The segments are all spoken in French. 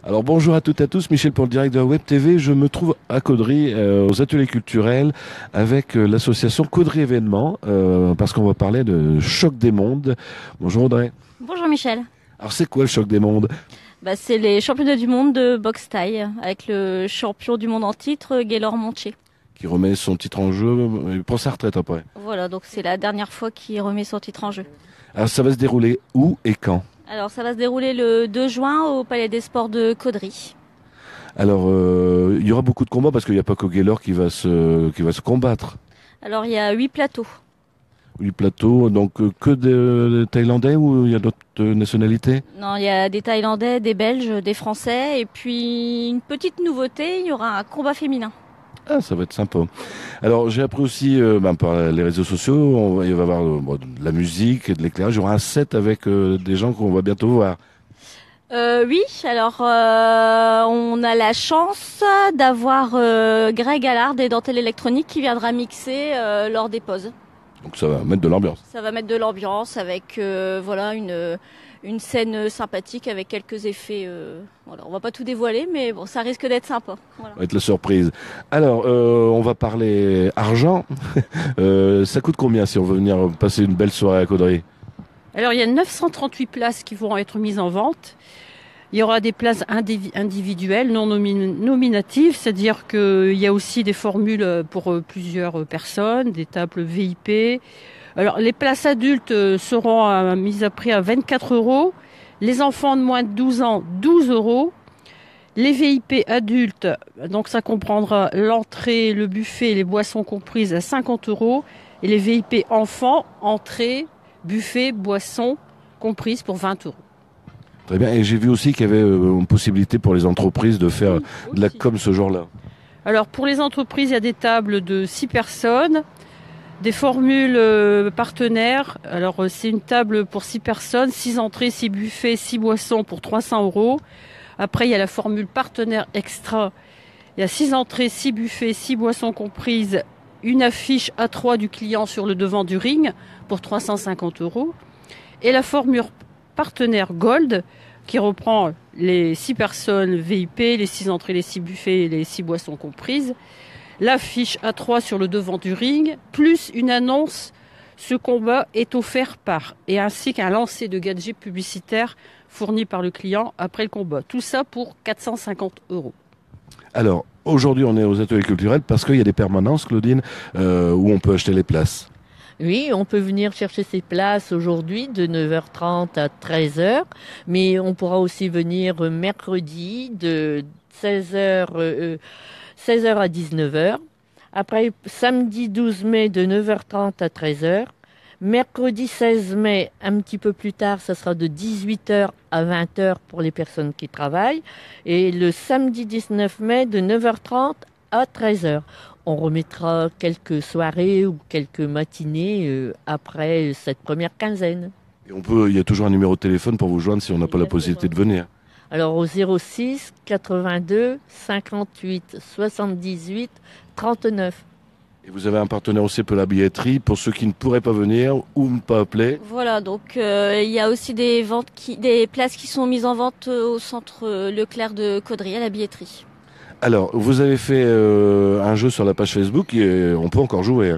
Alors bonjour à toutes et à tous, Michel pour le direct de la Web TV. Je me trouve à Caudry, aux ateliers culturels, avec l'association Caudry Événements, parce qu'on va parler de Choc des Mondes. Bonjour Audrey. Bonjour Michel. Alors c'est quoi le Choc des Mondes? C'est les championnats du monde de boxe thaï avec le champion du monde en titre, Gaylor Montché. Qui remet son titre en jeu pour sa retraite après. Voilà, donc c'est la dernière fois qu'il remet son titre en jeu. Alors ça va se dérouler où et quand? Alors ça va se dérouler le 2 juin au Palais des Sports de Caudry. Alors il y aura beaucoup de combats parce qu'il n'y a pas que Gaylor qui va se combattre. Alors il y a 8 plateaux. 8 plateaux, donc que des Thaïlandais ou il y a d'autres nationalités? Non, il y a des Thaïlandais, des Belges, des Français et puis une petite nouveauté, il y aura un combat féminin. Ah, ça va être sympa. Alors, j'ai appris aussi par les réseaux sociaux, il va y avoir de la musique et de l'éclairage. Il y aura un set avec des gens qu'on va bientôt voir. Oui, alors on a la chance d'avoir Greg Allard des Dentelles Électroniques qui viendra mixer lors des pauses. Donc, ça va mettre de l'ambiance. Ça va mettre de l'ambiance avec voilà une scène sympathique avec quelques effets. Voilà, on va pas tout dévoiler, mais bon, ça risque d'être sympa. Voilà. Ça va être la surprise. Alors, on va parler argent. Ça coûte combien si on veut venir passer une belle soirée à Caudry? Alors, il y a 938 places qui vont être mises en vente. Il y aura des places individuelles, non nominatives, c'est-à-dire qu'il y a aussi des formules pour plusieurs personnes, des tables VIP. Alors, les places adultes seront mises à prix à 24 €. Les enfants de moins de 12 ans, 12 €. Les VIP adultes, donc ça comprendra l'entrée, le buffet et les boissons comprises à 50 €. Et les VIP enfants, entrée, buffet, boissons comprises pour 20 €. Très bien. Et j'ai vu aussi qu'il y avait une possibilité pour les entreprises de faire de la com ce jour-là. Alors, pour les entreprises, il y a des tables de 6 personnes. Des formules partenaires. Alors, c'est une table pour 6 personnes, 6 entrées, 6 buffets, 6 boissons pour 300 €. Après, il y a la formule partenaire extra. Il y a 6 entrées, 6 buffets, 6 boissons comprises, une affiche A3 du client sur le devant du ring pour 350 €. Et la formule partenaire Gold qui reprend les 6 personnes VIP, les 6 entrées, les 6 buffets et les 6 boissons comprises. L'affiche A3 sur le devant du ring, plus une annonce, ce combat est offert par, et ainsi qu'un lancer de gadgets publicitaires fournis par le client après le combat. Tout ça pour 450 €. Alors, aujourd'hui, on est aux ateliers culturels parce qu'il y a des permanences, Claudine, où on peut acheter les places. Oui, on peut venir chercher ses places aujourd'hui de 9h30 à 13h, mais on pourra aussi venir mercredi de 16h à 19h. Après, samedi 12 mai de 9h30 à 13h. Mercredi 16 mai, un petit peu plus tard, ça sera de 18h à 20h pour les personnes qui travaillent. Et le samedi 19 mai de 9h30 à 13h. On remettra quelques soirées ou quelques matinées après cette première quinzaine. Et il y a toujours un numéro de téléphone pour vous joindre si on n'a pas la possibilité de venir. Alors au 06 82 58 78 39. Et vous avez un partenaire aussi pour la billetterie, pour ceux qui ne pourraient pas venir ou ne pas appeler. Voilà, donc il y a aussi des places qui sont mises en vente au centre Leclerc de Caudry à la billetterie. Alors, vous avez fait un jeu sur la page Facebook et on peut encore jouer.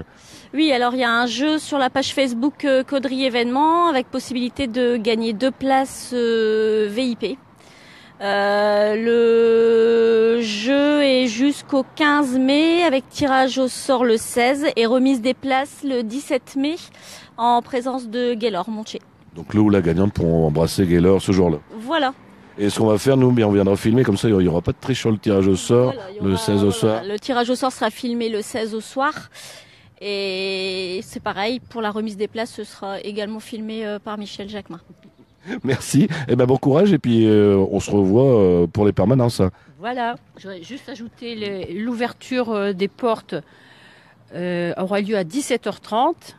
Oui, alors il y a un jeu sur la page Facebook Caudry Événements avec possibilité de gagner 2 places VIP. Le jeu est jusqu'au 15 mai avec tirage au sort le 16 et remise des places le 17 mai en présence de Gaylor Montché. Donc le ou la gagnante pourront embrasser Gaylor ce jour-là. Voilà. Et ce qu'on va faire, nous, on viendra filmer, comme ça il n'y aura pas de triche sur le tirage au sort, le 16 au soir. Le tirage au sort sera filmé le 16 au soir. Et c'est pareil, pour la remise des places, ce sera également filmé par Michel Jacquemin. Merci, et bon courage, et puis on se revoit pour les permanences. Voilà, j'aurais juste ajouté l'ouverture des portes aura lieu à 17h30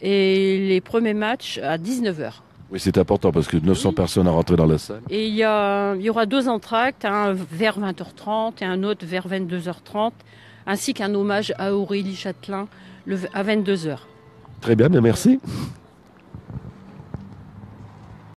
et les premiers matchs à 19h. Oui, c'est important parce que 900 personnes à rentrer dans la salle. Et il y aura 2 entractes, un vers 20h30 et un autre vers 22h30, ainsi qu'un hommage à Aurélie Châtelain à 22h. Très bien, merci.